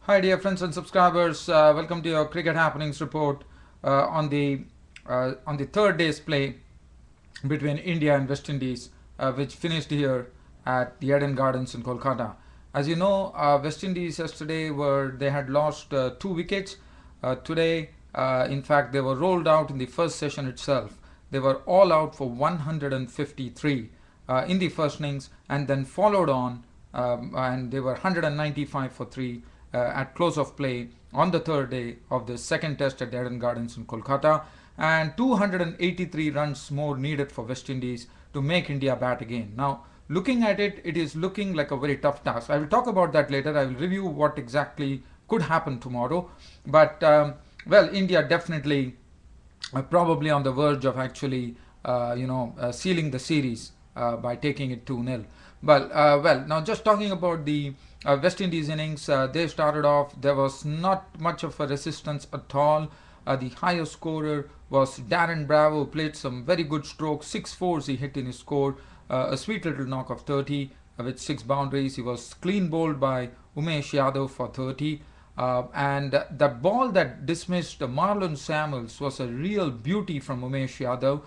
Hi, dear friends and subscribers. Welcome to your cricket happenings report on the third day's play between India and West Indies, which finished here at the Eden Gardens in Kolkata. As you know, West Indies yesterday they had lost 2 wickets. Today, in fact, they were rolled out in the first session itself. They were all out for 153 in the first innings, and then followed on, and they were 195 for three at close of play on the third day of the second test at the Eden Gardens in Kolkata, and 283 runs more needed for West Indies to make India bat again. Now, looking at it, it is looking like a very tough task. I will talk about that later. I will review what exactly could happen tomorrow. But, well, India definitely probably on the verge of actually, sealing the series by taking it 2-0. Well, now just talking about the West Indies innings, they started off, there was not much of a resistance at all. The highest scorer was Darren Bravo, who played some very good strokes, 6 fours he hit in his score, a sweet little knock of 30 with 6 boundaries. He was clean bowled by Umesh Yadav for 30. And the ball that dismissed Marlon Samuels was a real beauty from Umesh Yadav,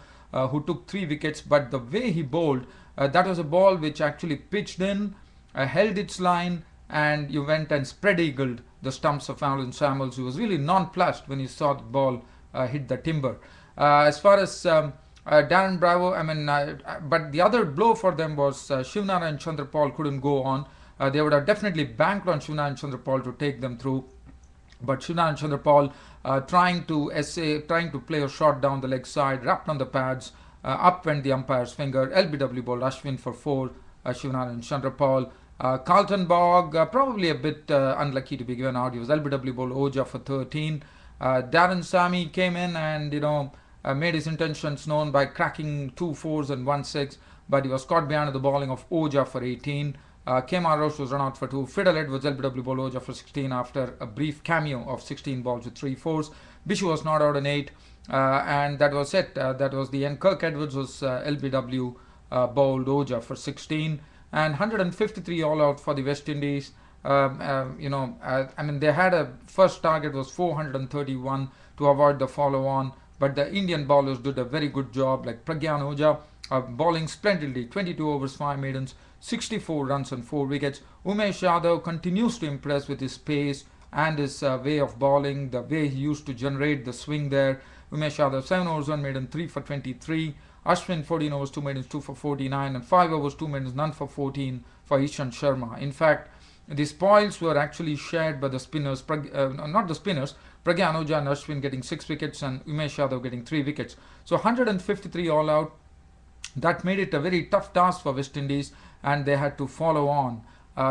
who took 3 wickets. But the way he bowled, that was a ball which actually pitched in, held its line, and you went and spread eagled the stumps of Marlon Samuels, who was really nonplussed when he saw the ball hit the timber. As far as Darren Bravo, but the other blow for them was Shivnarine Chandrapal couldn't go on. They would have definitely banked on Shivnarine Chandrapal to take them through. But Shivnarine Chandrapal trying to play a shot down the leg side, wrapped on the pads, up went the umpire's finger. LBW bowled Ashwin for 4, Shivnarine Chandrapal. Carlton Bog, probably a bit unlucky to be given out. He was LBW bowled Oja for 13. Darren Sammy came in and, made his intentions known by cracking 2 4s and 1 6, but he was caught behind the bowling of Oja for 18. Kemar Roche was run out for 2. Fiddle Edwards LBW bowled Oja for 16 after a brief cameo of 16 balls with 3 4s. Bishu was not out on 8, and that was it. That was the end. Kirk Edwards was LBW bowled Oja for 16, and 153 all out for the West Indies. They had a first target was 431 to avoid the follow on, but the Indian bowlers did a very good job, like Pragyan Oja bowling splendidly, 22 overs, 5 maidens, 64 runs and 4 wickets. Umesh Yadav continues to impress with his pace and his way of bowling, the way he used to generate the swing there. Umesh Yadav 7 overs, 1 maiden, 3 for 23. Ashwin 14 overs, 2 maidens, 2 for 49, and 5 overs, 2 maidens, none for 14 for Ishant Sharma. In fact, the spoils were actually shared by the spinners, not the spinners, Pragyan Oja and Ashwin getting 6 wickets and Umesh Yadav getting 3 wickets. So 153 all out. That made it a very tough task for West Indies, and they had to follow on.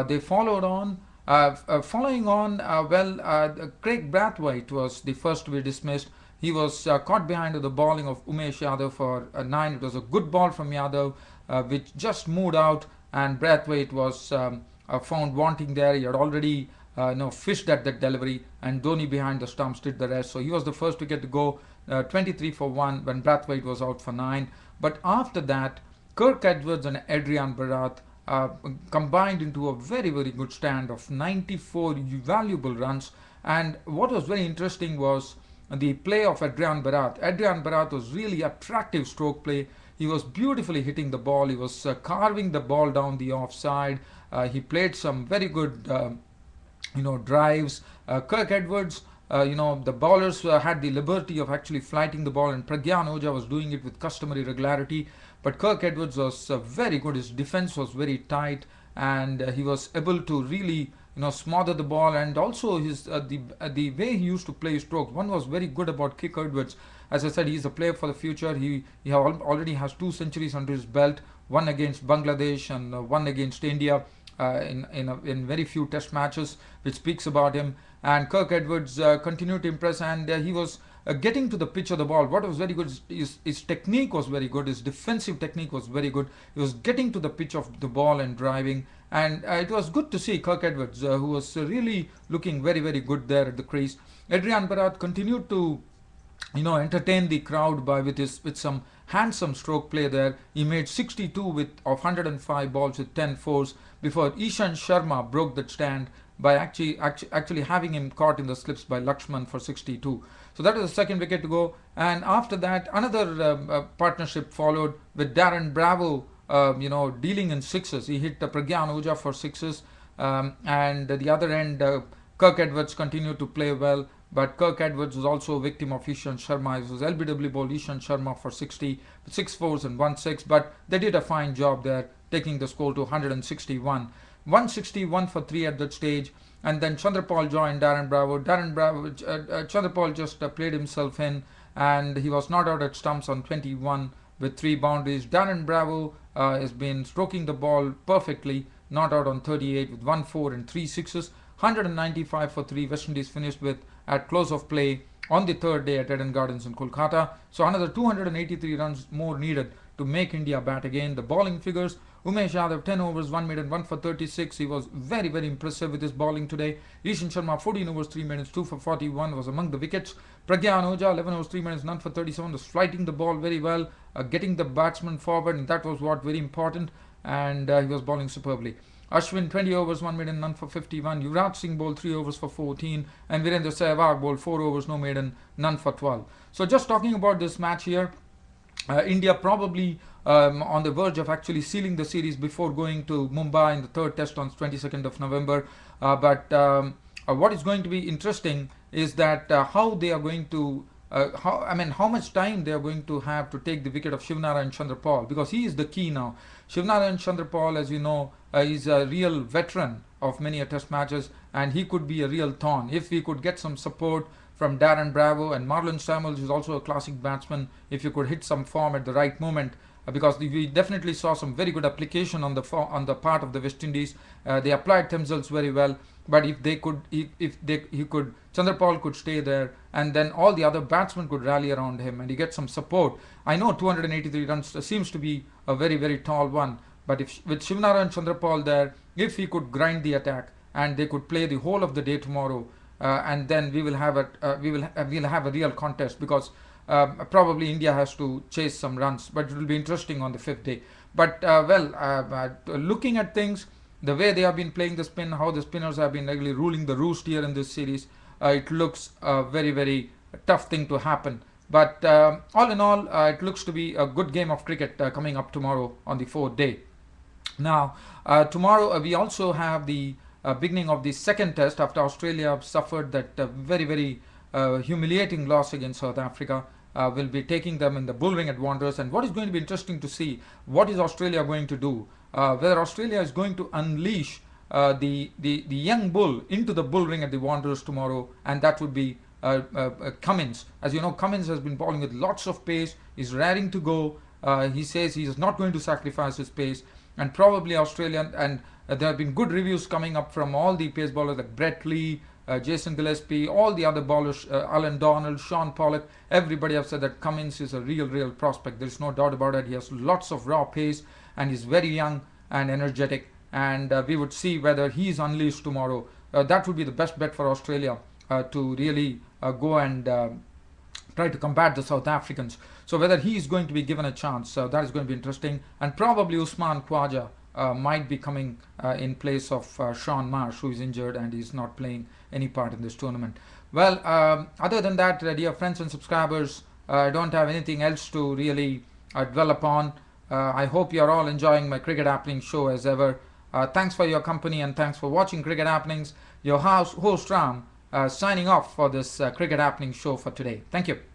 They followed on. Following on, Craig Brathwaite was the first to be dismissed. He was caught behind the bowling of Umesh Yadav for 9. It was a good ball from Yadav, which just moved out, and Brathwaite was found wanting there. He had already fished at that delivery, and Dhoni behind the stumps did the rest. So he was the first wicket to go, 23 for 1 when Brathwaite was out for 9. But after that, Kirk Edwards and Adrian Bharat combined into a very, very good stand of 94 valuable runs. And what was very interesting was the play of Adrian Bharat. Adrian Bharat was really attractive stroke play. He was beautifully hitting the ball. He was carving the ball down the offside. He played some very good, drives. Kirk Edwards, the bowlers had the liberty of actually flighting the ball, and Pragyan Oja was doing it with customary regularity. But Kirk Edwards was very good. His defense was very tight, and he was able to really smother the ball, and also his the way he used to play his strokes. One was very good about Kirk Edwards. As I said, he's a player for the future. He already has 2 centuries under his belt, one against Bangladesh and one against India in very few test matches, which speaks about him. And Kirk Edwards continued to impress, and he was getting to the pitch of the ball. What was very good is his technique was very good. His defensive technique was very good. He was getting to the pitch of the ball and driving, and it was good to see Kirk Edwards, who was really looking very, very good there at the crease. Adrian Bharat continued to entertain the crowd with some handsome stroke play there. He made 62 of 105 balls with 10 fours before Ishant Sharma broke that stand by actually having him caught in the slips by Lakshman for 62. So that was the second wicket to go. And after that, another partnership followed with Darren Bravo, dealing in sixes. He hit Pragyan Oja for sixes, and the other end, Kirk Edwards continued to play well. But Kirk Edwards was also a victim of Ishant Sharma. It was LBW ball Ishant Sharma for 60, 6 fours and 1 6. But they did a fine job there, taking the score to 161. 161 for 3 at that stage. And then Chandrapal joined Darren Bravo. Chandrapal just played himself in, and he was not out at stumps on 21 with 3 boundaries. Darren Bravo has been stroking the ball perfectly, not out on 38 with 1 4 and 3 sixes. 195 for 3. West Indies finished with at close of play on the third day at Eden Gardens in Kolkata. So another 283 runs more needed to make India bat again. The bowling figures: Umesh Yadav 10 overs, 1 maiden, 1 for 36. He was very, very impressive with his bowling today. Ishant Sharma 14 overs, 3 maidens, 2 for 41 was among the wickets. Pragyan Oja 11 overs, 3 maidens, none for 37 was flighting the ball very well, getting the batsman forward, and that was what very important, and he was bowling superbly. Ashwin 20 overs, 1 maiden, none for 51. Yuvraj Singh bowled 3 overs for 14. And Virendra Sehwag bowled 4 overs, no maiden, none for 12. So just talking about this match here, India probably on the verge of actually sealing the series before going to Mumbai in the third test on 22nd of November. But what is going to be interesting is that how they are going to how much time they are going to have to take the wicket of Shivnarayan Chandrapal, because he is the key now. Shivnarayan Chandrapal, as you know, is a real veteran of many a test matches, and he could be a real thorn. If we could get some support from Darren Bravo and Marlon Samuels, who is also a classic batsman, if you could hit some form at the right moment, because we definitely saw some very good application on the part of the West Indies. They applied themselves very well. But if they could, Chandrapal could stay there, and then all the other batsmen could rally around him, and he gets some support. I know 283 runs seems to be a very, very tall one, but if with Shivnarayan Chandrapal there, if he could grind the attack and they could play the whole of the day tomorrow, and then we'll have a real contest, because probably India has to chase some runs, but it will be interesting on the 5th day. But looking at things, the way they have been playing the spin, how the spinners have been really ruling the roost here in this series, it looks a very, very tough thing to happen. But all in all, it looks to be a good game of cricket coming up tomorrow on the 4th day. Now, tomorrow we also have the beginning of the second test after Australia suffered that very, very humiliating loss against South Africa. Will be taking them in the bull ring at Wanderers. And what is going to be interesting to see, what is Australia going to do? Whether Australia is going to unleash the young bull into the bull ring at the Wanderers tomorrow, and that would be Cummins. As you know, Cummins has been bowling with lots of pace, is raring to go. He says he is not going to sacrifice his pace, and probably Australia, and there have been good reviews coming up from all the pace bowlers like Brett Lee, Jason Gillespie, all the other bowlers, Alan Donald, Sean Pollock, everybody have said that Cummins is a real prospect. There is no doubt about it. He has lots of raw pace, and he's very young and energetic, and we would see whether he is unleashed tomorrow. That would be the best bet for Australia to really go and try to combat the South Africans. So whether he is going to be given a chance, that is going to be interesting. And probably Usman Khwaja might be coming in place of Sean Marsh, who is injured and is not playing any part in this tournament. Well, other than that, dear friends and subscribers, I don't have anything else to really dwell upon. I hope you are all enjoying my Cricket Happenings show as ever. Thanks for your company, and thanks for watching Cricket Happenings. Your host Ram signing off for this Cricket Happenings show for today. Thank you.